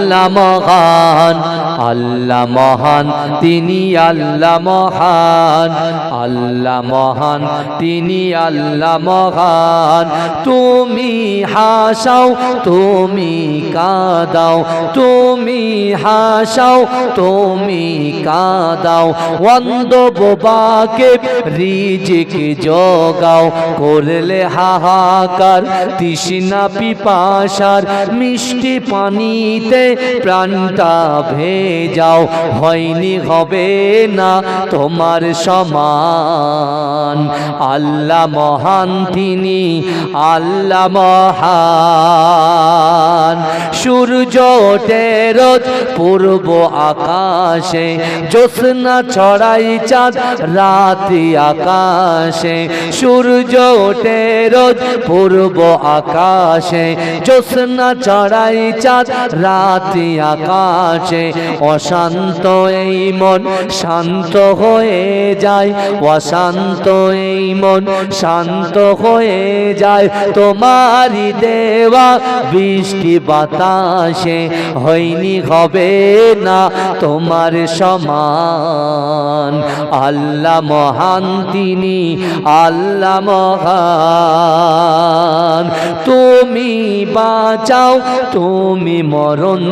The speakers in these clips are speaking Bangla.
আল্লাহ মহান, আল্লাহ মহান, তিনি আল্লাহ মহান, আল্লাহ মহান, তিনি আল্লাহ মহান। তুমি হাসাও, তুমি কাঁদাও, তুমি হাসাও, তুমি কাঁদাও, অন্ধ বোবাকে রিজিক জোগাও, করলে হাহাকার তৃষ্ণা পিপাসার, মিষ্টি পানিতে প্রাণটা ভেজাও, হয়নি হবে না তোমার সমান। আল্লাহ মহান, তিনি আল্লাহ মহান। সূর্য ওঠে রোজ পূর্ব আকাশে, জ্যোৎস্না ছড়াই চাঁদ রাতি আকাশে। সূর্য ওঠে রোজ পূর্ব আকাশে, জ্যোৎস্না ছড়াই চাঁদ রাতি আকাশে। অশান্ত এই মন শান্ত হয়ে যায়, অশান্ত এই মন শান্ত হয়ে যায়, তোমারই দেওয়া বৃষ্টি বাতাসে, হয়নি হবে না তোমার সমান। আল্লাহ মহান, তিনি আল্লাহ মহান। তুমি বাঁচাও, তুমি মরণ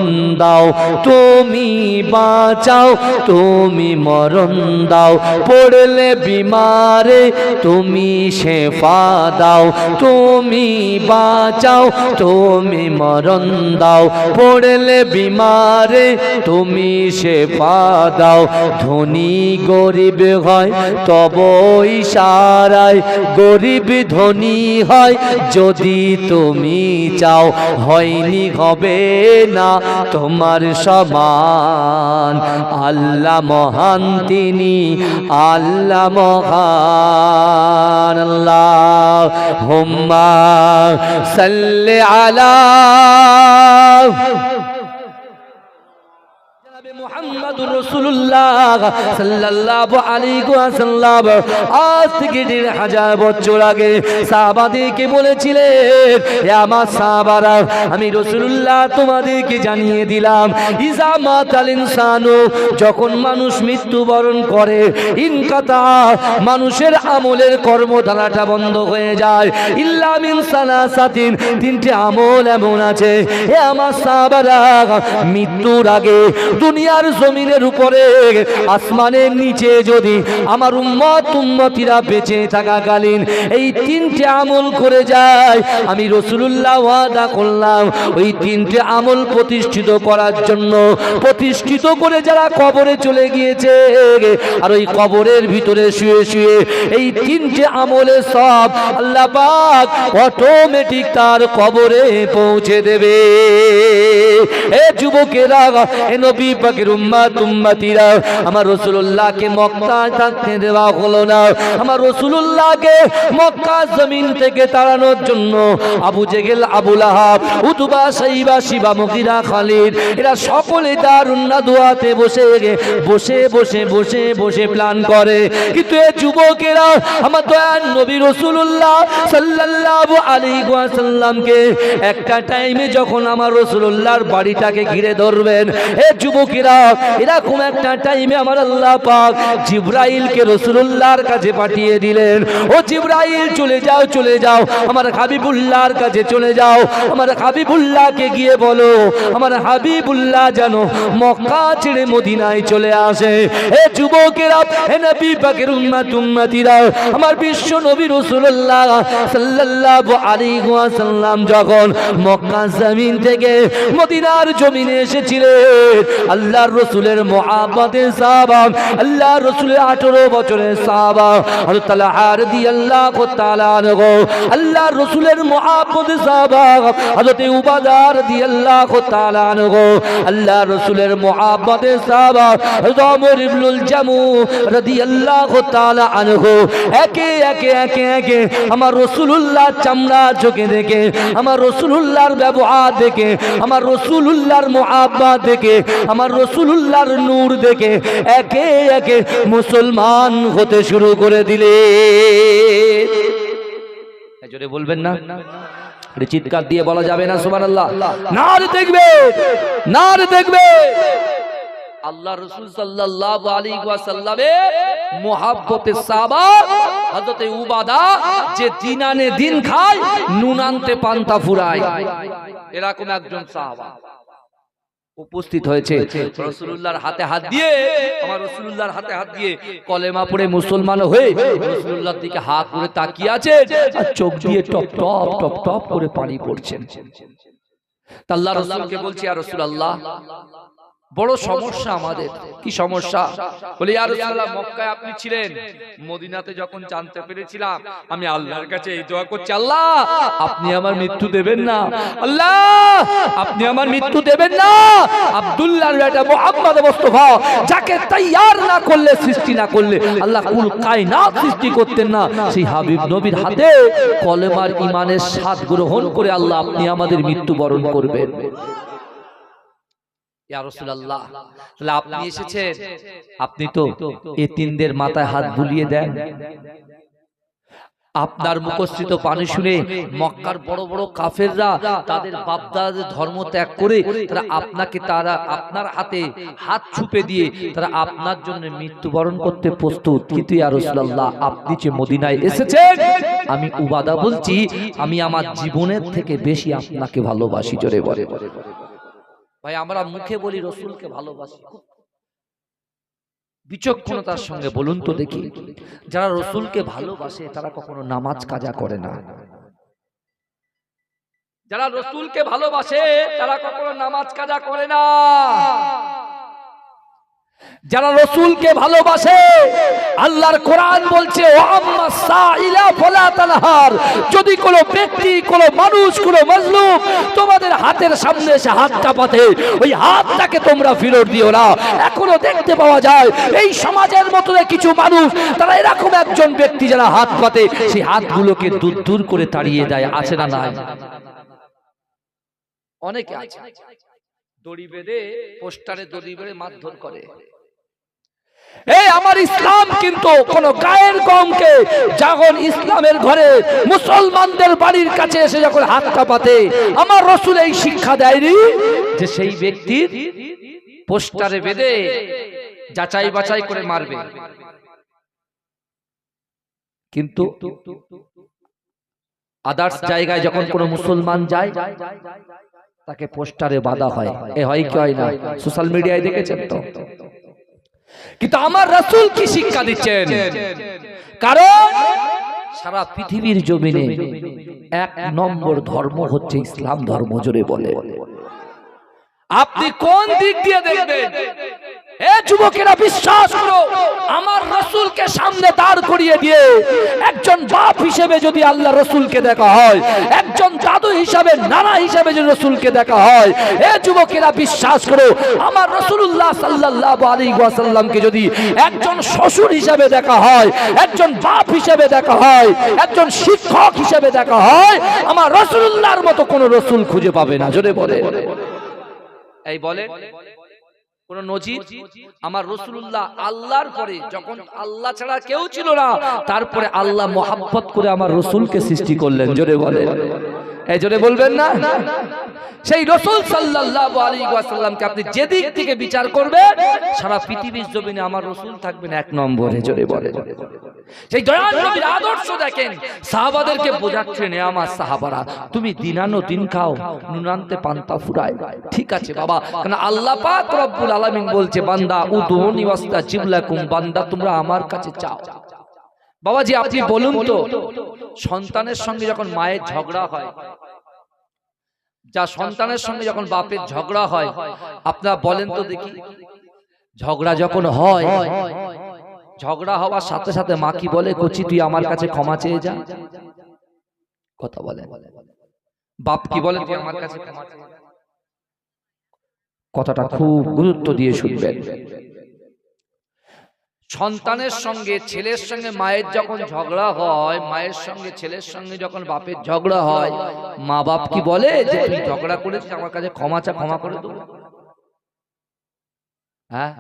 দাও, তুমি বাঁচাও, তুমি মরণ দাও, পড়লে বিমারে তুমি শেফা দাও। তুমি বাঁচাও, তুমি মরণ দাও, পড়লে বিমারে তুমি শেফা দাও। ধনী গরিব হয় তব ইশারায়, গরিব ধনী হয় যদি তুমি চাও, হয়নি হবে না তোমার সমান। আল্লাহ মহান, তিনি আল্লাহ মহান। আল্লাহুম্মা সাল্লি আলা মুহাম্মাদুর রাসূলুল্লাহ সাল্লাল্লাহু আলাইহি ওয়াসাল্লাম আজ থেকে ১৫০০ বছর আগে সাহাবাদেরকে বলেছিলেন, হে আমার সাহাবারা, আমি রাসূলুল্লাহ তোমাদেরকে জানিয়ে দিলাম, ইজা মাতাল ইনসানু, যখন মানুষ মৃত্যুবরণ করে, ইনকাতা, মানুষের আমলের কর্মধারাটা বন্ধ হয়ে যায়, ইল্লা মিন সালাসাতিন, তিনটি আমল এমন আছে হে আমার সাহাবারা, মৃত্যুর আগে দুনিয়ার জমিনের উপরে আসমানের নিচে যদি আমার উম্মতিরা বেঁচে থাকাকালীন এই তিনটে আমল করে যায়, আমি রাসূলুল্লাহ ওয়াদা করলাম ওই তিনটে আমল প্রতিষ্ঠিত করার জন্য, প্রতিষ্ঠিত করে যারা কবরে চলে গিয়েছে আর ওই কবরের ভিতরে শুয়ে শুয়ে এই তিনটে আমলে সব আল্লাহ পাক অটোমেটিক তার কবরে পৌঁছে দেবে। এ যুবকেরা, এ নবী পাকের উম্মতিরা, আমার রাসূলুল্লাহকে মক্কায় থাকতে দেওয়া হলো না। আমার রাসূলুল্লাহকে মক্কা জমিন থেকে তাড়ানোর জন্য আবু জেহেল, আবু লাহাব, উতবা, সাইবা, শিবা, মুগীরা, খালিদ, এরা সকলে দারুন নাদওয়াতে বসে বসে বসে বসে বসে প্ল্যান করে। কিন্তু এই যুবকেরা আমার দয়ার নবী রাসূলুল্লাহ সাল্লাল্লাহু আলাইহি ওয়াসাল্লামকে একটা টাইমে যখন আমার রাসূলুল্লাহর বাড়িটাকে ঘিরে ধরবেন, এ যুবকেরা, এরকম একটা টাইমে আমার আল্লাহ পাক জিবরাইলকে রাসূলুল্লাহর কাছে পাঠিয়ে দিলেন। ও জিবরাইল, চলে যাও, চলে যাও, আমার হাবিবুল্লাহর কাছে চলে যাও, আমার হাবিবুল্লাহকে গিয়ে বলো আমার হাবিবুল্লাহ যেন মক্কা ছেড়ে মদিনায় চলে আসে। এ যুবকেরা, হে নবী পাকের উম্মতিরা, আমার বিশ্ব নবী রাসূলুল্লাহ সাল্লাল্লাহু আলাইহি ওয়াসাল্লাম যখন মক্কা জমিন থেকে মদিনার জমিনে এসেছিলেন, আল্লাহর রাসূলের মুহাব্বতের সাহাবা, আল্লাহর রাসূলের 18 বছরের সাহাবা হযরত তালহা রাদিয়াল্লাহু তাআলা আনহু, আল্লাহর রাসূলের মুহাব্বতের সাহাবা হযরত উবাদা রাদিয়াল্লাহু তাআলা আনহু, আল্লাহর রাসূলের মুহাব্বতের সাহাবা হযরত ওমর ইবনুল জামু রাদিয়াল্লাহু তাআলা আনহু, একে একে একে একে আমার রাসূলুল্লাহ চামড়া চোখে দেখে, আমার রাসূলুল্লাহর ব্যবহার দেখে, আমার রাসূলুল্লাহর মুহাব্বত দেখে, আমার রাসূলুল্লাহর নূর দেখে একে একে মুসলমান হতে শুরু করে দিলে। জোরে বলবেন না? চিৎকার দিয়ে বলা যাবে না সুবহানাল্লাহ? নারে দেখবে, নারে দেখবে। আল্লাহ রাসূল সাল্লাল্লাহু আলাইহি ওয়াসাল্লামের মুহাব্বতের সাহাবা হযরত উবাদা, যে দিন আনে দিন খায়, নুন আনতে পান্তা ফুরায়, এরকম একজন সাহাবা উপস্থিত হয়েছে রাসূলুল্লাহর হাতে হাত দিয়ে, আমার রাসূলুল্লাহর হাতে হাত দিয়ে কলেমা পড়ে মুসলমান হয়ে রাসূলুল্লাহর দিকে হাত করে তাকিয়ে আছে, আর চোখ দিয়ে টপ টপ টপ টপ করে পানি পড়ছেন। আল্লাহ রাসূলকে বলছি, ইয়া রাসূলুল্লাহ, বড় সমস্যা আমাদের। কি সমস্যা? বলে, ইয়া রাসূলুল্লাহ, মক্কায় আপনি ছিলেন, মদিনাতে যখন জানতে পেরেছিলাম, আমি আল্লাহর কাছে এই দোয়া করছি, আল্লাহ আপনি আমার মৃত্যু দেবেন না, আল্লাহ আপনি আমার মৃত্যু দেবেন না। আব্দুল্লাহর বেটা মুহাম্মদ মুস্তাফা, যাকে তৈয়ার না করলে, সৃষ্টি না করলে আল্লাহ কুল কায়নাত সৃষ্টি করতেন না, সেই হাবিব নবীর হাতে কলেমার ঈমানের স্বাদ গ্রহণ করে আল্লাহ আপনি আমাদের মৃত্যু বরণ করবেন। ইয়া রাসূলুল্লাহ, তাহলে আপনি এসেছেন, আপনি তো এতিমদের মাথায় হাত বুলিয়ে দেন। আপনার মুখস্থিত পানি শুনে মক্কার বড় বড় কাফেররা তাদের বাপদাদাদের ধর্ম ত্যাগ করে তারা আপনার হাতে হাত ছুপে দিয়ে তারা আপনার জন্য মৃত্যুবরণ করতে প্রস্তুত। কিন্তু ইয়া রাসূলুল্লাহ, আপনি যে মদিনায় এসেছেন, আমি উবাদা বলছি, আমি আমার জীবনের থেকে বেশি আপনাকে ভালোবাসি। জোরে বলে ভাই, আমরা মুখে বলি রাসূলকে ভালোবাসি, বিচক্ষণতার সঙ্গে বলুন তো দেখি, যারা রাসূলকে ভালোবাসে তারা কখনো নামাজ কাজা করে না। যারা রাসূলকে ভালোবাসে তারা কখনো নামাজ কাজা করে না। যারা রাসূলকে ভালোবাসে, আল্লাহর কোরআন বলছে, ও আম্মা সাইলা ফালা তানহার, যদি কোনো ব্যক্তি, কোনো মানুষ, কোনো মাজলুম তোমাদের হাতের সামনে এসে হাতটা পাতে, ওই হাতটাকে তোমরা ফেরত দিও না। এখনো দেখতে পাওয়া যায় এই সমাজের মধ্যে কিছু মানুষ, তারা এরকম একজন ব্যক্তি যারা হাত পাতে, সেই হাতগুলোকে দূর দূর করে তাড়িয়ে দেয়। আছে না নাই? অনেকে আছে, দড়ি বেঁধে, পোস্টারে দড়ি বেঁধে মারধর করে। এই আমার ইসলাম কিন্তু কোন গায়ের গমকে যখন ইসলামের ঘরে মুসলমানদের বাড়ির কাছে এসে যখন হাতটা পাতে, আমার রাসূল এই শিক্ষা দেয়নি যে সেই ব্যক্তির পোস্টারে বেঁধে যাচাই বাছাই করে মারবে। কিন্তু আদার্স জায়গায় যখন কোন মুসলমান যায়, তাকে পোস্টারে বাঁধা হয়। এ হয় কি হয় না? সোশ্যাল মিডিয়ায় দেখেছেন তো। কিন্তু আমার রাসূল কি শিক্ষা দিচ্ছেন? কারণ সারা পৃথিবীর জমিনে এক নম্বর ধর্ম হচ্ছে ইসলাম ধর্ম। জোরে বলে, আপনি কোন দিক দিয়ে দেখবেন? এ যুবকেরা, বিশ্বাস করো, আমার রাসূলকে সামনে দাঁড় করিয়ে দিয়ে একজন বাপ হিসেবে যদি আল্লাহ রাসূলকে দেখা হয়, একজন দাদু হিসাবে, নানা হিসাবে যদি রাসূলকে দেখা হয়, এ যুবকেরা বিশ্বাস করো, আমার রাসূলুল্লাহ সাল্লাল্লাহু আলাইহি ওয়াসাল্লামকে যদি একজন শ্বশুর হিসাবে দেখা হয়, একজন বাপ হিসাবে দেখা হয়, একজন শিক্ষক হিসাবে দেখা হয়, আমার রাসূলুল্লাহর মতো কোন রাসূল খুঁজে পাবে না। জোরে বলে, এই বলে কোন নজির? আমার রাসূলুল্লাহ আল্লাহর পরে, যখন আল্লাহ ছাড়া কেউ ছিল না, তারপরে আল্লাহ মহব্বত করে আমার রাসূলকে সৃষ্টি করলেন। জোরে বলে, এই জোরে বলবেন না? সেই রাসূল সাল্লাল্লাহু আলাইহি ওয়াসাল্লামকে আপনি যেদিক থেকে বিচার করবেন, সারা পৃথিবীর জমিনে আমার রাসূল থাকবেন এক নম্বরে। জোরে বলে, সেই দয়াল নবীর আদর্শ দেখেন, সাহাবাদেরকে বোঝাচ্ছেন, এ আমার সাহাবারা, তুমি দিন আনো দিন খাও, নুন আনতে পান্তা ফুরায়। ঠিক আছে বাবা, কারণ আল্লাহ পাক রব্বুল আলামিন বলছে, বান্দা উদুনি ওয়াস্তাজিব লাকুম, বান্দা তোমরা আমার কাছে চাও। বাবাজি, আপনি বলুন তো, সন্তানের সঙ্গে যখন মায়ের ঝগড়া হয়, যা সন্তানের সঙ্গে যখন বাপের ঝগড়া হয়, আপনারা বলেন তো দেখি, ঝগড়া যখন হয়, ঝগড়া হওয়ার সাথে সাথে মা কি বলে? কচি তুই আমার কাছে ক্ষমা চেয়ে যা। কথা বলে। বাপ কি বলে? তুই আমার কাছে ক্ষমা চেয়ে যা। কথাটা খুব গুরুত্ব দিয়ে শুনবেন। সন্তানের সঙ্গে ছেলের সঙ্গে মায়ের যখন ঝগড়া হয়, মায়ের সঙ্গে ছেলের সঙ্গে যখন বাপের ঝগড়া হয়, মা বাপ কি বলে যে তুই ঝগড়া করেছিস, আমার কাছে ক্ষমা চা, ক্ষমা করে দেবো? হ্যাঁ,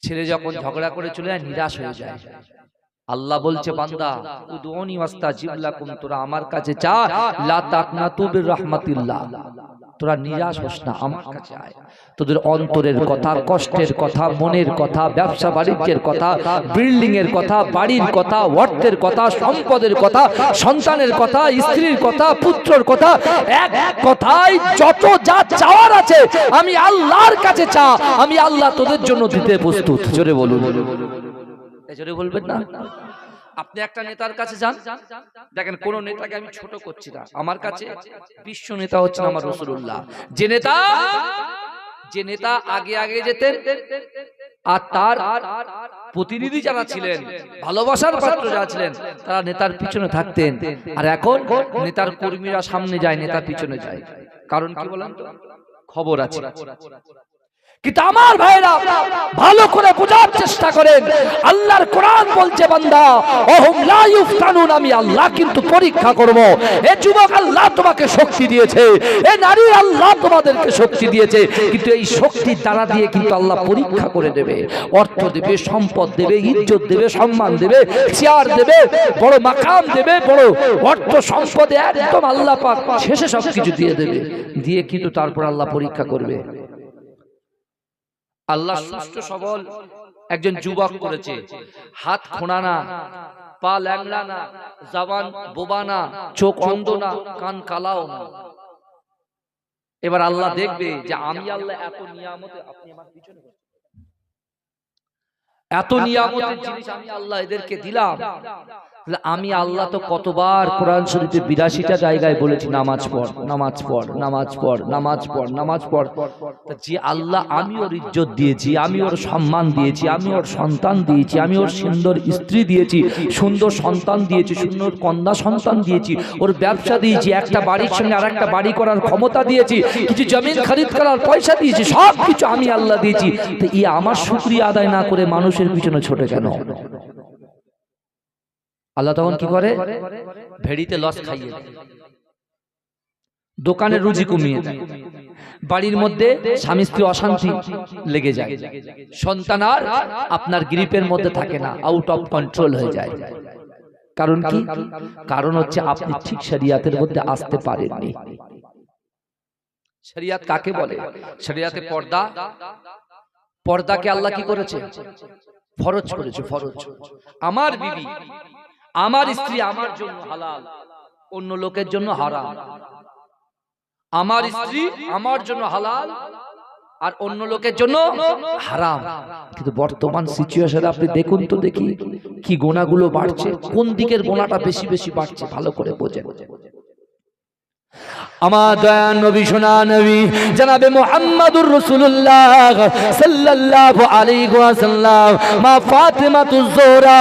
ছেলে যখন ঝগড়া করে চলে যায়, নিরাশ হয়ে যায়, আল্লাহ বলছে বান্দা উদউনি ওয়াস্তাজিব লাকুম, তোরা আমার কাছে চা, লা তাকনাতু বির রাহমাতিল্লাহ, তোরা নিরাশ হোস না, আমার কাছে আয়। তোদের অন্তরের কথা, কষ্টের কথা, মনের কথা, ব্যবসা বাণিজ্যের কথা, বিল্ডিং এর কথা, বাড়ির কথা, অর্থের কথা, সম্পদের কথা, সন্তানের কথা, স্ত্রীর কথা, পুত্রের কথা, এক কথায় যত যা চাওয়ার আছে আমি আল্লাহর কাছে চা, আমি আল্লাহ তোদের জন্য দিতে প্রস্তুত। জোরে বলুন, জোরে বলবেন না? আপনি একটা নেতার কাছে যান, দেখেন কোন নেতাকে আমি ছোট করছি না, আমার কাছে বিশ্ব নেতা হচ্ছেন আমার রাসূলুল্লাহ। যে নেতা আগে আগে যেতেন আর তার প্রতিনিধি যারা ছিলেন, ভালোবাসার পাত্র যারা ছিলেন, তারা নেতার পিছনে থাকতেন। আর এখন নেতার কর্মীরা সামনে যায়, নেতা পিছনে যায়। কারণ কি বলেন তো? খবর আছে। কিন্তু আমার ভাইরা ভালো করে বোঝার চেষ্টা করেন, আল্লাহর কোরআন বলছে বান্দা ওহুম লা ইফতানুন, আমি আল্লাহ কিন্তু পরীক্ষা করব। এ যুবক আল্লাহ তোমাকে শক্তি দিয়েছে, এ নারী আল্লাহ তোমাদেরকে শক্তি দিয়েছে, কিন্তু এই শক্তির দ্বারা দিয়ে কিন্তু আল্লাহ পরীক্ষা করে দেবে। অর্থ দেবে, সম্পদ দেবে, ইজ্জত দেবে, সম্মান দেবে, চেয়ার দেবে, বড় মাকাম দেবে, বড় অর্থ সম্পদে একদম আল্লাহ পাক শেষে সবকিছু দিয়ে দেবে, দিয়ে কিন্তু তারপর আল্লাহ পরীক্ষা করবে। আল্লাহ সুস্থ সবল একজন যুবক করেছে, হাত খোঁড়া না, পা ল্যাংড়া না, জবান বোবা না, চোখ অন্ধ না, কান কালাও না। এবার আল্লাহ দেখবে যে আমি আল্লাহ এত নিয়ামতে, আপনি আমার পিছনে এত নিয়ামতের জিনিস আমি আল্লাহ এদেরকে দিলাম, আমি আল্লাহ তো কতবার কোরআন শরীফে 82টা জায়গায় বলেছি নামাজ পড়, নামাজ পড়, নামাজ পড়, নামাজ পড়, নামাজ পড়। যে আল্লাহ আমি ওর ইজ্জত দিয়েছি, আমি ওর সম্মান দিয়েছি, আমি ওর সন্তান দিয়েছি, আমি ওর সুন্দর স্ত্রী দিয়েছি, সুন্দর সন্তান দিয়েছি, সুন্দর কন্যা সন্তান দিয়েছি, ওর ব্যবসা দিয়েছি, একটা বাড়ির সঙ্গে আর একটা বাড়ি করার ক্ষমতা দিয়েছি, কিছু জমিন খরিদ করার পয়সা দিয়েছি, সব কিছু আমি আল্লাহ দিয়েছি। তো এই আমার শুকরিয়া আদায় না করে মানুষের পিছনে ছোটে কেন? আল্লাহ তখন কি করে? ভেড়িতে লস খাইয়ে দেয়, দোকানে রুজি কমিয়ে দেয়, বাড়ির মধ্যে স্বামী স্ত্রী অশান্তি লেগে যায়, সন্তান আর আপনার গ্রিপের মধ্যে থাকে না, আউট অফ কন্ট্রোল হয়ে যায়। কারণ কি? কারণ হচ্ছে আপনি ঠিক শরিয়াতের মধ্যে আসতে পারেননি। শরিয়াত কাকে বলে? শরিয়াতে পর্দা, পর্দাকে আল্লাহ কি করেছে? ফরজ করেছে, ফরজ। আমার বিবি, আমার স্ত্রী আমার জন্য হালাল, অন্য লোকের জন্য হারাম। আমার স্ত্রী আমার জন্য হালাল আর অন্য লোকের জন্য হারাম। কিন্তু বর্তমান সিচুয়েশনে আপনি দেখুন তো, দেখি কি গোনাগুলো বাড়ছে, কোন দিকের গোনাটা বেশি বেশি বাড়ছে, ভালো করে বোঝেন। আমার দয়ার নবী, সোনা নবী জনাবে মুহাম্মদুর রাসূলুল্লাহ সাল্লাল্লাহু আলাইহি ওয়াসাল্লাম মা ফাতেমাতুজ জোহরা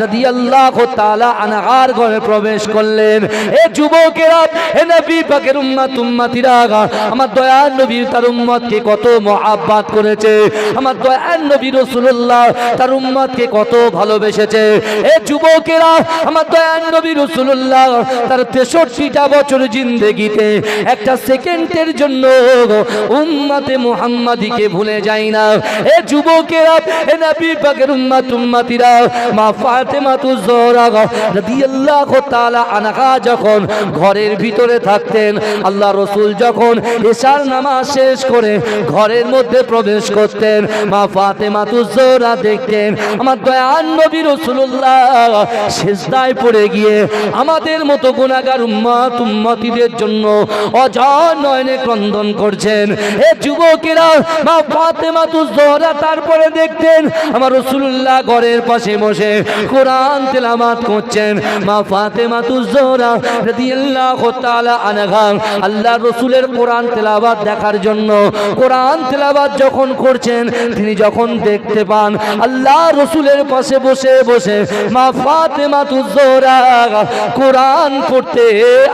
রাদিয়াল্লাহু তাআলা আনহার ঘরে প্রবেশ করলেন। এ যুবকেরা, এ নবী পাকের উম্মত, উম্মতিরা, আমার দয়ার নবী তার উম্মতকে কত মহব্বত করেছে, আমার দয়ার নবী রাসূলুল্লাহ তার উম্মতকে কত ভালোবেসেছে। এ যুবকেরা, আমার দয়ার নবী রাসূলুল্লাহ তার 63টা বছর জিন্দেগিতে একটা সেকেন্ডের জন্য উম্মতে মুহাম্মাদিকে ভুলে যায় না। এ যুবকেরা, এ নবী পাকের উম্মত, উম্মতিরা, মা ফাতেমাতুজ জোহরা রাদিয়াল্লাহু তাআলা আনহা যখন ঘরের ভিতরে থাকতেন, আল্লাহ রাসূল যখন ইশার নামাজ শেষ করে ঘরের মধ্যে প্রবেশ করতেন, মা ফাতেমাতুজ জোহরা দেখতেন আমার দয়ার নবী রাসূলুল্লাহ সিজদায় পড়ে গিয়ে আমাদের মতো গুনাহগার উম্মত, উম্মতিদের জন্য অঝর নয়নে ক্রন্দন করছেন। এ যুবকেরা, মা ফাতেমাতুজ জোহরা তারপরে দেখতেন আমার রাসূলুল্লাহ ঘরের পাশে বসে কোরআন তেলাওয়াত করছেন। মা ফাতেমাতুজ জোহরা রাদিয়াল্লাহু তাআলা আনহা আল্লাহ রাসূলের কোরআন তেলাওয়াত দেখার জন্য, কোরআন তেলাওয়াত যখন করছেন, তিনি যখন দেখতে পান আল্লাহ রাসূলের পাশে বসে বসে মা ফাতেমাতুজ জোহরা কোরআন পড়তে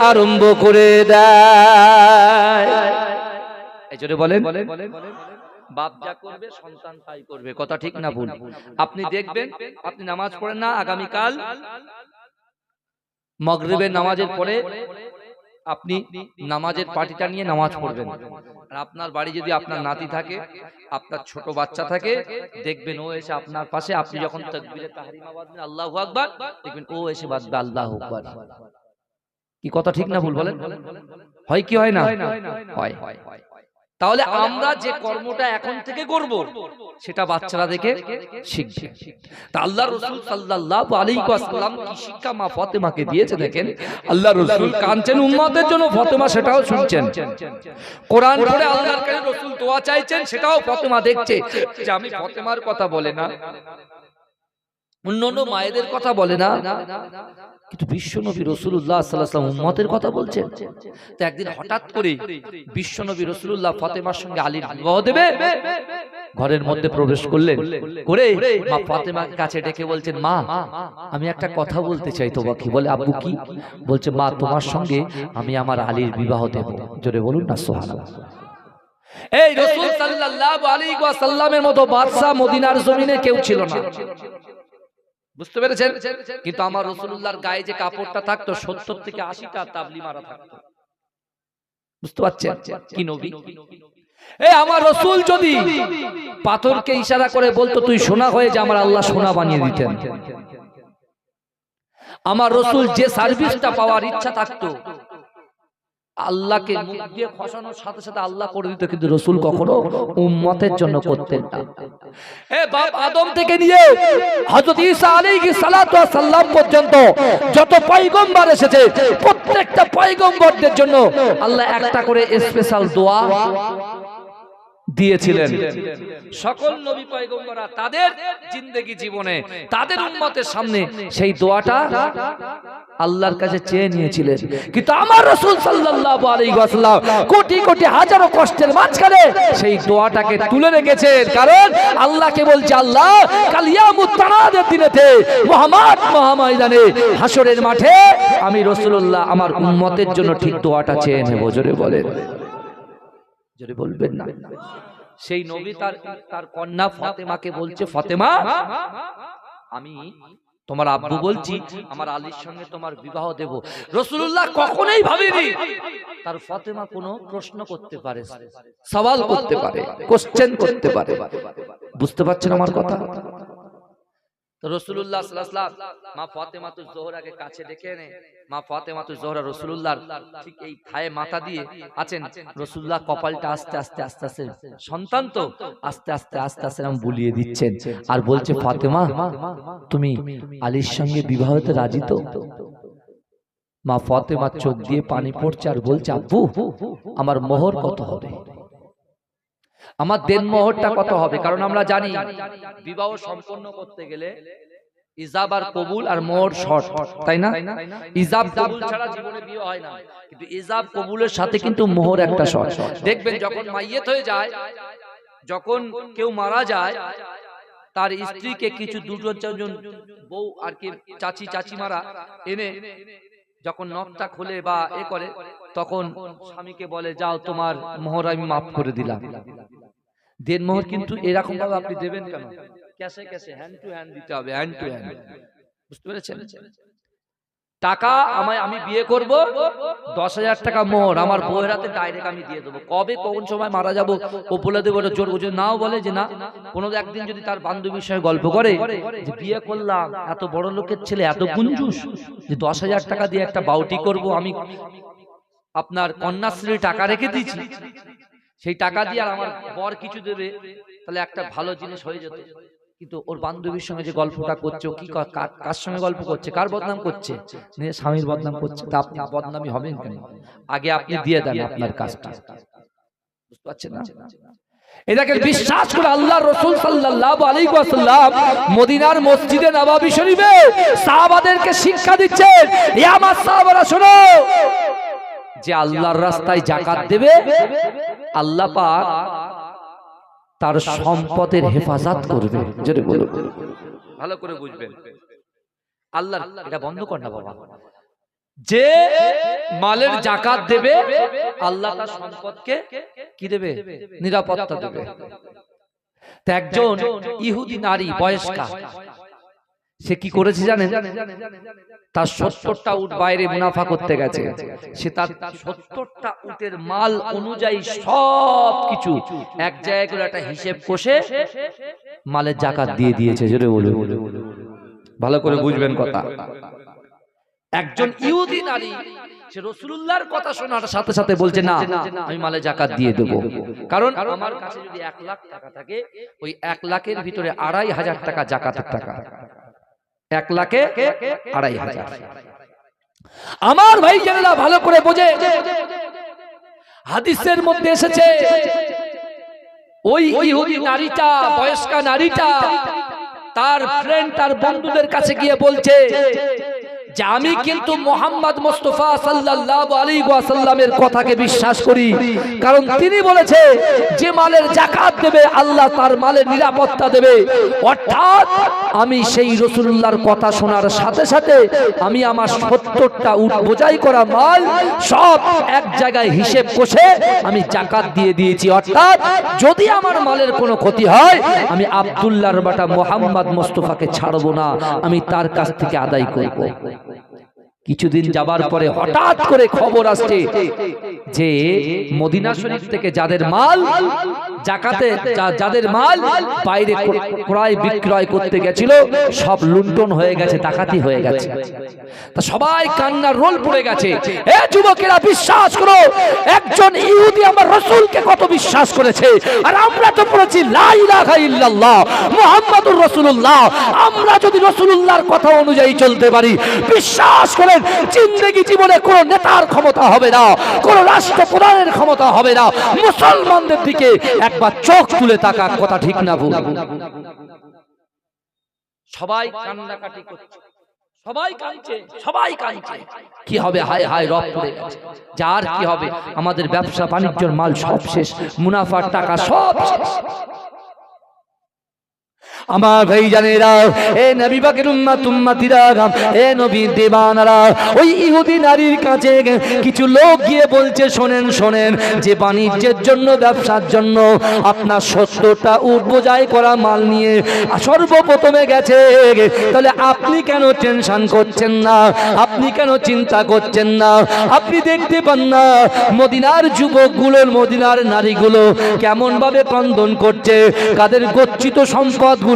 আরম্ভ করে দেয়। এই জন্য বলেন, বাপ যা করবে সন্তান তাই করবে, কথা ঠিক না ভুল? আপনি দেখবেন, আপনি নামাজ পড়েন না, আগামীকাল মাগরিবের নামাজের পরে আপনি নামাজের পাটিটা নিয়ে নামাজ পড়বেন, আর আপনার বাড়ি যদি আপনার নাতি থাকে, আপনার ছোট বাচ্চা থাকে, দেখবেন ও এসে আপনার পাশে, আপনি যখন তাকবীরে তাহরিমা বাঁধবেন আল্লাহু আকবার, দেখবেন ও এসে বাঁধবে আল্লাহু আকবার। কি কথা ঠিক না ভুল বলেন? হয় কি হয় না? হয়। তাহলে আমরা যে কর্মটা এখন থেকে করব সেটা বাচ্চারা দেখে শিখবে। তা আল্লাহর রাসূল সাল্লাল্লাহু আলাইহি ওয়াসাল্লাম কি শিক্ষা মা ফাতেমাকে দিয়েছে দেখেন। আল্লাহর রাসূল কাঁদছেন উম্মতের জন্য, ফাতেমা সেটাও শুনছেন। কোরআন পড়ে আল্লাহর কাছে রাসূল দোয়া চাইছেন, সেটাও ফাতেমা দেখছে যে আমি ফাতেমার কথা বলে না, অন্যান্য মায়েদের কথা বলে না, কিন্তু বিশ্বনবী রাসূলুল্লাহ সাল্লাল্লাহু আলাইহি ওয়াসাল্লাম উম্মতের কথা বলছেন। তো একদিন হঠাৎ করে বিশ্বনবী রাসূলুল্লাহ ফাতেমার সঙ্গে আলীর বিবাহ দেবে, ঘরের মধ্যে প্রবেশ করলেন, করে মা ফাতেমার কাছে ডেকে বলছেন, মা আমি একটা কথা বলতে চাই তোমাকে। বলে আব্বু কি? বলছে মা তোমার সঙ্গে আমি আমার আলীর বিবাহ দেব। জোরে বলুন না সুবহানাল্লাহ। এই রাসূল সাল্লাল্লাহু আলাইহি ওয়াসাল্লামের মতো বাদশা মদিনার জমিনে কেউ ছিল না, বুঝতে পেরেছেন? কিন্তু আমার রাসূলুল্লাহর গায়ে যে কাপড়টা থাকতো 70 থেকে 80টা তাবলি মারা থাকতো, বুঝতে পারছেন? কি নবী! এই আমার রাসূল যদি পাথরকে ইশারা করে বলতো তুই সোনা হয়ে যা, আমার আল্লাহ সোনা বানিয়ে দিতেন। আমার রাসূল যে সার্ভিসটা পাওয়ার ইচ্ছা থাকতো, আল্লাহকে মুখ দিয়ে খসানোর সাথে সাথে আল্লাহ করে দিত, কিন্তু রাসূল কখনো উম্মতের জন্য করতেন না। বাপ আদম থেকে নিয়ে হযরত ঈসা আলাইহিস সালাতু ওয়াস সালাম পর্যন্ত যত পয়গম্বর এসেছে, প্রত্যেকটা পয়গম্বরদের জন্য আল্লাহ একটা করে স্পেশাল দোয়া দিয়েছিলেন। সকল নবী পয়গম্বররা তাদের জিন্দেগি জীবনে তাদের উম্মতের সামনে সেই দোয়াটা আল্লাহর কাছে চেয়ে নিয়েছিলেন, কিন্তু আমার রাসূল সাল্লাল্লাহু আলাইহি ওয়াসাল্লাম কোটি কোটি হাজারো কষ্টের মাঝখানে সেই দোয়াটাকে তুলে রেখেছেন। কারণ আল্লাহকে বলছে, আল্লাহ কাল ইয়ামুত তানাদের দিনেতে মুহাম্মদ মহাময়দানে হাসরের মাঠে আমি রাসূলুল্লাহ আমার উম্মতের জন্য ঠিক দোয়াটা চেয়ে নেব। জোরে বলেন, জোরে বলবেন না। সেই নবী তার কন্যা ফাতেমাকে বলছে, ফাতেমা আমি তোমার আব্বু বলছি আমার আলীর সঙ্গে তোমার বিবাহ দেব। রাসূলুল্লাহ কখনোই ভাবেনি তার ফাতেমা কোনো প্রশ্ন করতে পারে, সওয়াল করতে পারে, কোশ্চেন করতে পারে। বুঝতে পারছেন আমার কথা? তো রাসূলুল্লাহ সাল্লাল্লাহু আলাইহি ওয়াসাল্লাম মা ফাতেমাতুজ জোহরাকে কাছে ডেকে এনে, মা ফাতেমাতুজ জোহরা রাসূলুল্লাহর ঠিক এই থায়ে মাথা দিয়ে আছেন। রাসূলুল্লাহ কপালটা আস্তে আস্তে আস্তে আস্তে, সন্তান তো আস্তে আস্তে আস্তে আস্তে নাম বুলিয়ে দিচ্ছেন, আর বলছে ফাতেমা তুমি আলীর সঙ্গে বিবাহতে রাজি তো? মা ফাতেমার চোখ দিয়ে পানি পড়ছে আর বলছে, আব্বু আমার মোহর কত হবে, আমার দেনমোহরটা কত হবে? কারণ আমরা জানি বিবাহ সম্পন্ন করতে গেলে ইজাব আর কবুল আর মোহর শর্ত, তাই না? ইজাব কবুল ছাড়া জীবনে বিয়ে হয় না, কিন্তু ইজাব কবুলের সাথে কিন্তু মোহর একটা শর্ত। দেখবেন যখন মাইয়েত হয়ে যায়, যখন কেউ মারা যায়, তার স্ত্রীকে কিছু দুটো চারজন বউ আর কি চাচি চাচিমারা এনে যখন নখটা খুলে বা এ করে, তখন স্বামীকে বলে যাও তোমার মোহর আমি মাফ করে দিলাম। দেনমোহর কিন্তু এরকম ভাবে আপনি দেবেন কেন? ক্যাশে ক্যাশে, হ্যান্ড টু হ্যান্ড দিতে হবে, হ্যান্ড টু হ্যান্ড। বুঝতে পেরেছেন? টাকা আমি বিয়ে করব, 10,000 টাকা মোহর আমার বউয়ের হাতে ডাইরেক্ট আমি দিয়ে দেবো। কবে কোন সময় মারা যাবো ও বলে দেবো, জোর যদি নাও বলে যে না, কোনো একদিন যদি তার বান্ধবীর সঙ্গে গল্প করে যে বিয়ে করলাম, এত বড় লোকের ছেলে এত কুঞ্জুস যে 10,000 টাকা দিয়ে একটা বাউটি করব, আমি আপনার কন্যাশ্রীর টাকা রেখে দিয়েছি, সেই টাকা দিয়ে আর আমার বর কিছু দেবে, তাহলে একটা ভালো জিনিস হয়ে যেত। কিন্তু ওর বান্ধবীর সঙ্গে যে গল্পটা করছে, ও কি কার সঙ্গে গল্প করছে, কার বদনাম করছে? স্বামীর বদনাম করছে। তা আপনি বদনামী হবেন কেন? আগে আপনি দিয়ে দেন আপনার কাজটা। বুঝতে পারছেন না? এটাকে বিশ্বাস করে আল্লাহর রাসূল সাল্লাল্লাহু আলাইহি ওয়াসাল্লাম মদিনার মসজিদে নববী শরীফে সাহাবাদেরকে শিক্ষা দিচ্ছেন, ইয়া আমার সাহাবারা শোনো, যে আল্লাহর রাস্তায় যাকাত দেবে আল্লাহ পাক তার সম্পদের হেফাজত করবে। জোরে বলুন, ভালো করে বুঝবেন। আল্লাহ, এটা বন্ধ কর না বাবা, যে মালের যাকাত দেবে আল্লাহ তার সম্পদকে কি দেবে? নিরাপত্তা দেবে। তো একজন ইহুদি নারী বয়স্কা সে কি করেছে জানেন? তার 70টা উট বাইরে মুনাফা করতে গেছে, সে তার 70টা উটের মাল অনুযায়ী সব কিছু এক জায়গায় করে একটা হিসেব কষে মালের জাকাত দিয়ে দিয়েছে। জোরে বলুন, ভালো করে বুঝবেন কথা। একজন ইহুদি নারী সে রাসূলুল্লাহর কথা শোনার সাথে সাথে বলছে না আমি মালে জাকাত দিয়ে দেব, কারণ আমার কাছে যদি 1 লাখ টাকা থাকে ওই 1 লাখের ভিতরে 2,500 টাকা জাকাতের টাকা, 1 লাখে 2,500। আমার ভাই জানেরা ভালো করে বোঝে, হাদিসের মধ্যে এসেছে ওই ইহুদি নারীটা, বয়স্কা নারীটা তার ফ্রেন্ড, তার বন্ধুদের কাছে গিয়ে বলছে যে আমি কিন্তু মুহাম্মদ মুস্তাফা সাল্লাল্লাহু আলাইহি ওয়াসাল্লামের কথাকে বিশ্বাস করি, কারণ তিনি বলেছে যে মালের যাকাত দেবে আল্লাহ তার মালের নিরাপত্তা দেবে। অর্থাৎ আমি সেই রাসূলুল্লাহর কথা শোনার সাথে সাথে আমি আমার 70টা উট বোঝাই করা মাল সব এক জায়গায় হিসেব কষে আমি যাকাত দিয়ে দিয়েছি। অর্থাৎ যদি আমার মালের কোনো ক্ষতি হয় আমি আব্দুল্লাহর বেটা মুহাম্মদ মুস্তাফাকে ছাড়বো না, আমি তার কাছ থেকে আদায় করব। কিছুদিন যাবার পরে হঠাৎ করে খবর আসছে যে মদিনা শরীফ থেকে যাদের মাল যাকাতে, যাদের মাল বাইরে ক্রয় বিক্রয় করতে গেছিল সব লুণ্ঠন হয়ে গেছে, ডাকাতি হয়ে গেছে। তা সবাই কান্নার রোল পড়ে গেছে। এ যুবকেরা বিশ্বাস করো, একজন ইহুদি আমার রাসূলকে কত বিশ্বাস করেছে, আর আমরা তো পড়েছি লা ইলাহা ইল্লাল্লাহ মুহাম্মাদুর রাসূলুল্লাহ। আমরা যদি রাসূলুল্লাহর কথা অনুযায়ী চলতে পারি, বিশ্বাস করেন জিন্দেগি জীবনে কোন নেতার ক্ষমতা হবে না, কোন রাষ্ট্রপ্রধানের ক্ষমতা হবে না মুসলমানদের দিকে একবার চোখ তুলে তাকা। কথা ঠিক না ভুল? সবাই কান্নাকাটি করছে, সবাই কাঁদছে, সবাই কাঁদছে। কি হবে? হায় হায় রব পড়ে গেছে, যার কি হবে? আমাদের ব্যবসা বাণিজ্যের মাল সব শেষ, মুনাফার টাকা সব শেষ। আমার ভাই জানেরা, এ নবী পাকের উম্মত উম্মতিরা, এ নবীর দেবানারা, ওই ইহুদি নারীর কাছে কিছু লোক গিয়ে বলছে শোনেন শোনেন, যে বাণিজ্যের জন্য ব্যবসার জন্য আপনার 70টা উট বোঝাই করা মাল নিয়ে সর্বপ্রথমে গেছে, তাহলে আপনি কেন টেনশন করছেন না? আপনি কেন চিন্তা করছেন না? আপনি দেখতে পান না মদিনার যুবকগুলোর, মদিনার নারীগুলো কেমন ভাবে ক্রন্দন করছে, কাদের গচ্ছিত সম্পদগুলো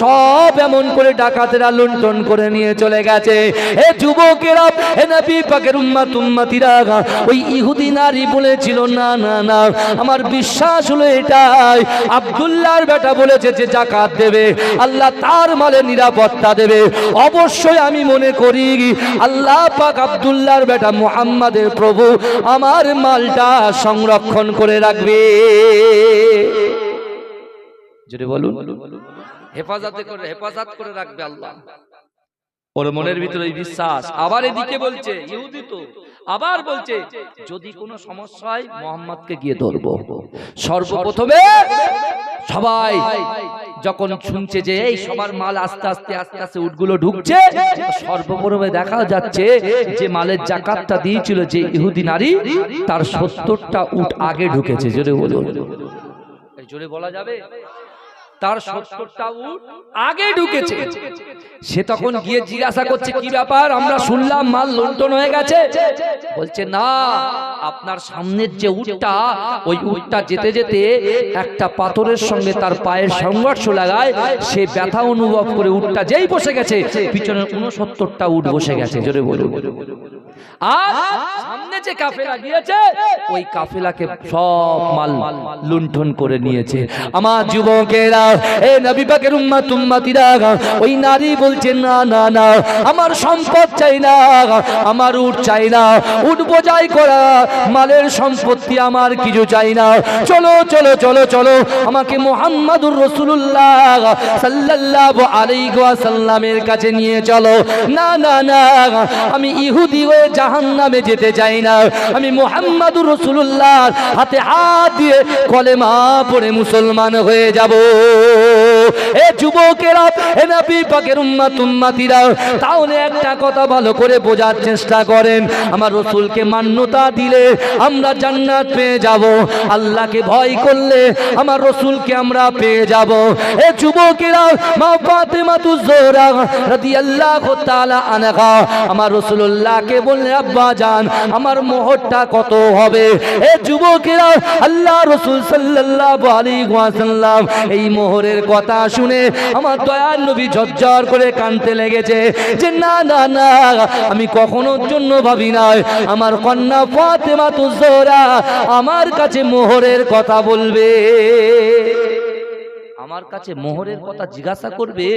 সব এমন করে ডাকাতেরা লুণ্ঠন করে নিয়ে চলে গেছে। এ যুবকেরা, এ নবী পাকের উম্মত উম্মতিরা, ওই ইহুদি নারী বলেছিল না না না, আমার বিশ্বাস হলো এটাই, আব্দুল্লাহর বেটা বলেছে যে যাকাত দেবে, আল্লাহ তার মালের নিরাপত্তা দেবে। অবশ্যই আমি মনে করি আল্লাহ পাক আব্দুল্লাহর বেটা মুহাম্মাদের প্রভু আমার মালটা সংরক্ষণ করে রাখবে। যদি বলুন হেফাজত করে রাখবে আল্লাহ। ওর মনের ভিতরে বিশ্বাস। আবার এদিকে বলছে ইহুদি তো আবার বলছে যদি কোনো সমস্যা হয় মুহাম্মদকে গিয়ে ধরবো। সর্বপ্রথমে সবাই যখন শুনছে যে এই সবার মাল আস্তে আস্তে আস্তে আস্তে উটগুলো ঢুকছে, সর্বপ্রথমে দেখা যাচ্ছে যে মালের যাকাতটা দিয়েছিল যে ইহুদি নারী, তার 70টা উট আগে ঢুকেছে। জোরে বলুন, জোরে বলা যাবে? তার 70টা উট আগে ঢুকেছে। সে তখন গিয়ে জিজ্ঞাসা করছে কি ব্যাপার, আমরা শুনলাম মাল লুণ্ঠন হয়ে গেছে। বলছে না, আপনার সামনের যে উটটা, ওই উটটা যেতে যেতে একটা পাথরের সঙ্গে তার পায়ের সংঘর্ষ লাগায়, সে ব্যথা অনুভব করে উটটা যেই বসে গেছে, পিছনে 69টা উট বসে গেছে। জোরে বলুন। আর সামনে যে কাফেলা গিয়েছে, ওই কাফেলাকে সব মাল লুণ্ঠন করে নিয়েছে। আমার যুবকেরা, এ নবী পাকের উম্মত উম্মতিরা, ওই নারী বলছে না না না, আমার সম্পদ চাই না, আমার উট চাই না, উট বোঝাই করা মালের সম্পত্তি আমার কিছু চাই না। চলো চলো চলো চলো, আমাকে মুহাম্মাদুর রাসূলুল্লাহ সাল্লাল্লাহু আলাইহি ওয়াসাল্লামের কাছে নিয়ে চলো। না না না, আমি ইহুদি হয়ে জাহান্নামে যেতে চাই না, আমি মুহাম্মাদুর রাসূলুল্লাহ হাতে হাত দিয়ে কলেমা পড়ে মুসলমান হয়ে যাব। এ যুবকেরা, এ নবী পাকের উম্মত উম্মতিরা, তাহলে একটা কথা ভালো করে বোঝার চেষ্টা করেন, আমার রাসূলকে মান্যতা দিলে আমরা জান্নাত পেয়ে যাব, আল্লাহকে ভয় করলে আমার রাসূলকে আমরা পেয়ে যাব। এ যুবকেরা, মা ফাতেমাতুজ জোহরা রাদিয়াল্লাহু তাআলা আনহা আমার রাসূলুল্লাহকে বললেন, আব্বা জান আমার মোহরটা কত হবে? এ যুবকেরা, আল্লাহ রাসূল সাল্লাল্লাহু আলাইহি ওয়াসাল্লাম এই মোহরের কথা শুনে আমার দয়ার নবী ঝরঝর করে কাঁদতে লেগেছে যে না না না, আমি কখনোর জন্য ভাবি নাই আমার কন্যা ফাতেমাতুজ জোহরা আমার কাছে মোহরের কথা বলবে, আমার কাছে মোহরের কথা জিজ্ঞাসা করবে।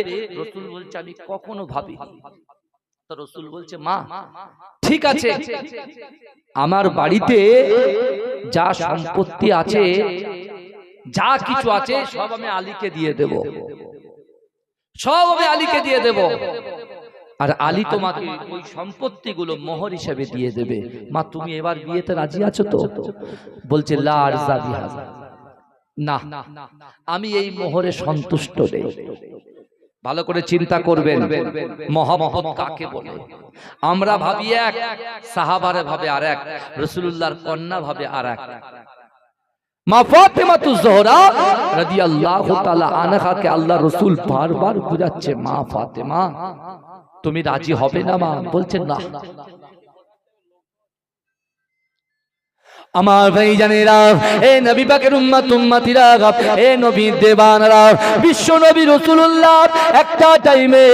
রাসূল বলছে আমি কখনো ভাবি। তো রাসূল বলছে মা ঠিক আছে, আমার বাড়িতে যা সম্পত্তি আছে, যা কিছু আছে সব আমি আলীকে দিয়ে দেব, সব আমি আলীকে দিয়ে দেব, আর আলী তোমাকে ওই সম্পত্তিগুলো মোহর হিসেবে দিয়ে দেবে। মা তুমি এবার বিয়েতে রাজি আছো তো? বলছে লা আরজা বিহাযা, না আমি এই মোহরে সন্তুষ্ট নেই। ভালো করে চিন্তা করবেন মহব্বত কাকে বলে। আমরা ভাবি এক, সাহাবারে ভাবে আরেক, রাসূলুল্লাহর কন্যা ভাবে আরেক। মা ফাতেমাতুজ জোহরা রাদিয়াল্লাহু তাআলা আনহাকে আল্লাহ রাসূল বারবার বুঝাচ্ছে, মা ফাতেমা তুমি রাজি হবে না? মা বলছেন না। আমার ভাইজানেরা, এ নবী পাকের উম্মত উম্মতিরা, এ নবীর দেবানরা, বিশ্ব নবী রাসূলুল্লাহ একটা টাইমে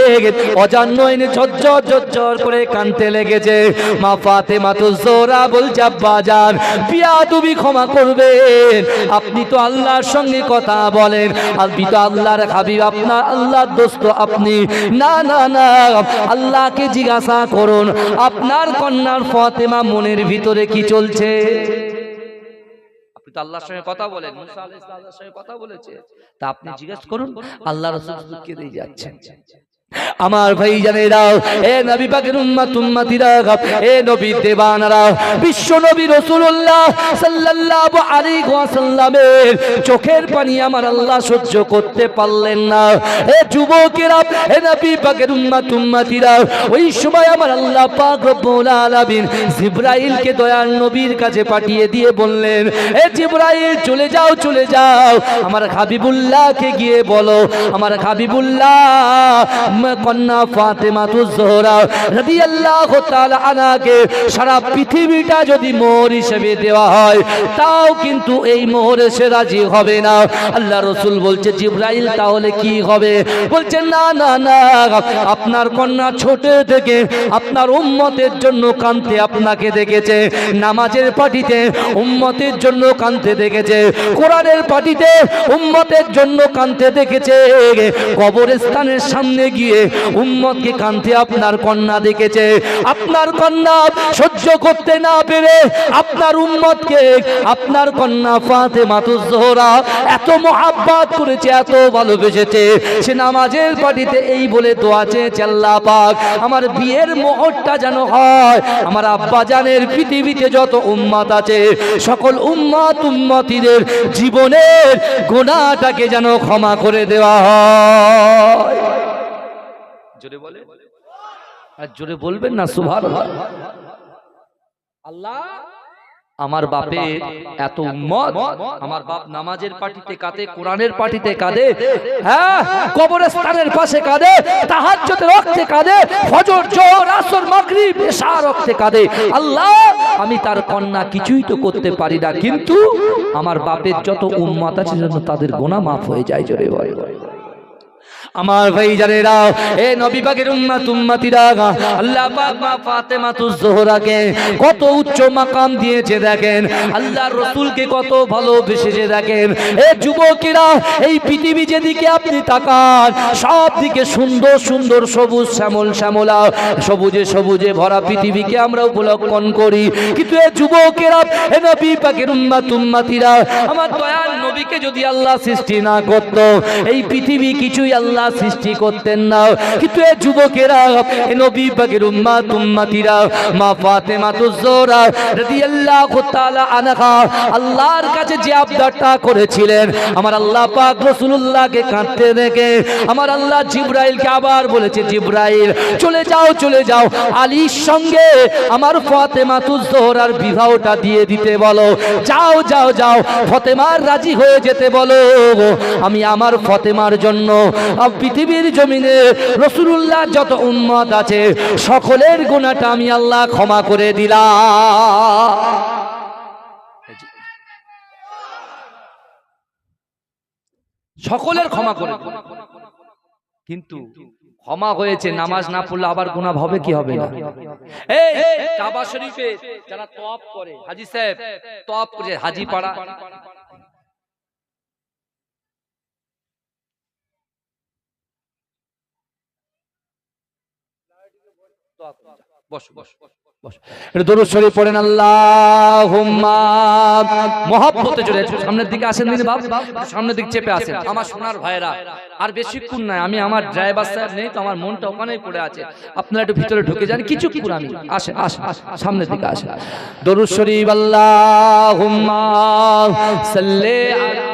অজান নয়নে ঝরঝর ঝরঝর করে কাঁদতে লেগেছে। মা ফাতেমাতুজ জোহরা বলছে, আব্বা জান বিয়াদবি ক্ষমা করবেন, আপনি তো আল্লাহর সঙ্গে কথা বলেন, আপনি তো আল্লাহর হাবিব, আপনার আল্লাহর দোস্ত আপনি, না না না আল্লাহকে জিজ্ঞাসা করুন আপনার কন্যার ফাতেমা মনের ভিতরে কি চলছে। আল্লাহর সঙ্গে কথা বলেন, মুসা আলাইহিস সালামের সঙ্গে কথা বলেছে, তা আপনি জিজ্ঞেস করুন আল্লাহ রাসূল কেঁদে যাচ্ছেন। আমার ভাইজানেরা, এ নবী পাকের উম্মত উম্মতিরা, এ নবী দেবানরা, বিশ্ব নবী রাসূলুল্লাহ সাল্লাল্লাহু আলাইহি ওয়াসাল্লামের চোখের পানি আমার আল্লাহ সহ্য করতে পারলেন না। এ যুবকেরা, এ নবী পাকের উম্মত উম্মতিরা, ওই সময় আমার আল্লাহ পাক রব্বুল আলামিন জিবরাইলকে দয়ার নবীর কাছে পাঠিয়ে দিয়ে বললেন, এ জিবরাইল চলে যাও চলে যাও, আমার হাবিবুল্লাহকে গিয়ে বলো আমার হাবিবুল্লাহ কন্যা ফাতেমাতুজ জোহরা রাদিয়াল্লাহু তাআলা আনহাকে সারা পৃথিবীটা যদি মোহর হিসেবে দেওয়া হয় তাও কিন্তু এই মোহরে সে রাজি হবে না। আল্লাহ রাসূল বলছে, জিবরাইল তাহলে কি হবে? বলছে না না না, আপনার কন্যা ছোট থেকে আপনার উম্মতের জন্য কাঁদতে আপনাকে দেখেছে, নামাজের পাটিতে উম্মতের জন্য কাঁদতে দেখেছে, কোরআনের পাটিতে উম্মতের জন্য কাঁদতে দেখেছে, কবরস্থানের সামনে গিয়ে উম্মতকে কাঁদতে আপনার কন্যা দেখেছে। আপনার কন্যা সহ্য করতে না পেরে আপনার উম্মতকে আপনার কন্যা ফাতেমাতুজ জোহরা এত মহব্বত করেছে, এত ভালোবেসেছে, সে নামাজের পাটিতে এই বলে দোয়া চেয়েছে, আল্লাহ পাক আমার বিয়ের মোহরটা যেন হয় আমার আব্বা জানের পৃথিবীতে যত উম্মত আছে সকল উম্মত উম্মতিদের জীবনের গুনাহটাকে যেন ক্ষমা করে দেওয়া হয়। জোরে বলে, আর জোরে বলবেন না সুবহানাল্লাহ। আল্লাহ আমার বাপের এত উম্মত, আমার বাপ নামাজের পাটিতে কাঁদে, কোরআনের পাটিতে কাঁদে, হ্যাঁ কবরস্থানের পাশে কাঁদে, তাহাজ্জুদের ওয়াক্তে কাঁদে, ফজর জোহর আসর মাগরিব এশা ওয়াক্তে কাঁদে। আল্লাহ আমি তার কন্যা কিছুই তো করতে পারি না, কিন্তু আমার বাপের যত উম্মত আছে যেন তাদের গুনাহ মাফ হয়ে যায়। জোরে বলে আমার ভাইজানেরা, এ নবী পাকের উম্মত উম্মতিরা, আল্লাহ পাক মা ফাতেমাতুজ জোহরাকে কত উচ্চ মাকাম দিয়েছে দেখেন, আল্লাহর রাসূলকে কত ভালোবেসেছে দেখেন। এ যুবকেরা, এই পৃথিবী যেদিকে আপনি তাকান সব দিকে সুন্দর সুন্দর সবুজ শ্যামল শ্যামলা সবুজে সবুজে ভরা পৃথিবীকে আমরা উপলক্ষণ করি, কিন্তু এ যুবকেরা, এ নবী পাকের উম্মত উম্মতিরা, আমার দয়াল নবীকে যদি আল্লাহ সৃষ্টি না করত এই পৃথিবী কিছুই আল্লাহ রসুল্লাহ সৃষ্টি করতেন না। কিন্তু এই যুবকেরা, এই নবী পাকের উম্মত উম্মতিরা, মা ফাতেমাতুজ জোহরা রাদিয়াল্লাহু তাআলা আনহা আল্লাহর কাছে যে আবদারটা করেছিলেন, আমার আল্লাহ পাক রাসূলুল্লাহকে কাঁদতে দেখে আমার আল্লাহ জিবরাইলকে আবার বলেছে, জিবরাইল চলে যাও, চলে যাও, আলীর সঙ্গে আমার ফাতেমাতুজ জোহরার বিবাহটা দিয়ে দিতে বলো। যাও যাও যাও, ফাতেমার রাজি হয়ে যেতে বলো। আমি আমার ফাতেমার জন্য পৃথিবীর জমিনে রাসূলুল্লাহ যত উম্মত আছে সকলের গুনাহটা আমি আল্লাহ ক্ষমা করে দিলাম। সকলের ক্ষমা করে, কিন্তু ক্ষমা হয়েছে, নামাজ না পড়লে আবার গুনাহ হবে কি হবে না? এই কাবা শরীফে যারা তওয়াফ করে, হাজী সাহেব তওয়াফ করে, হাজী পাড়া দরুদ শরীফ পড়েন, আল্লাহুম্মা মহব্বতে জোরে সামনের দিকে আসেন দিন বাপ, সামনের দিকে চেপে আসেন আমার সোনার ভাইরা। আর বেশিক্ষণ নাই, আমি আমার ড্রাইভার সাহেব নেই তো, আমার মনটা ওখানেই পড়ে আছে, আপনারা একটু ভিতরে ঢুকে যান কিছুক্ষণ। আমি আসেন আসেন সামনের দিকে আসেন। দরুদ শরীফ, আল্লাহুম্মা সাল্লি আলা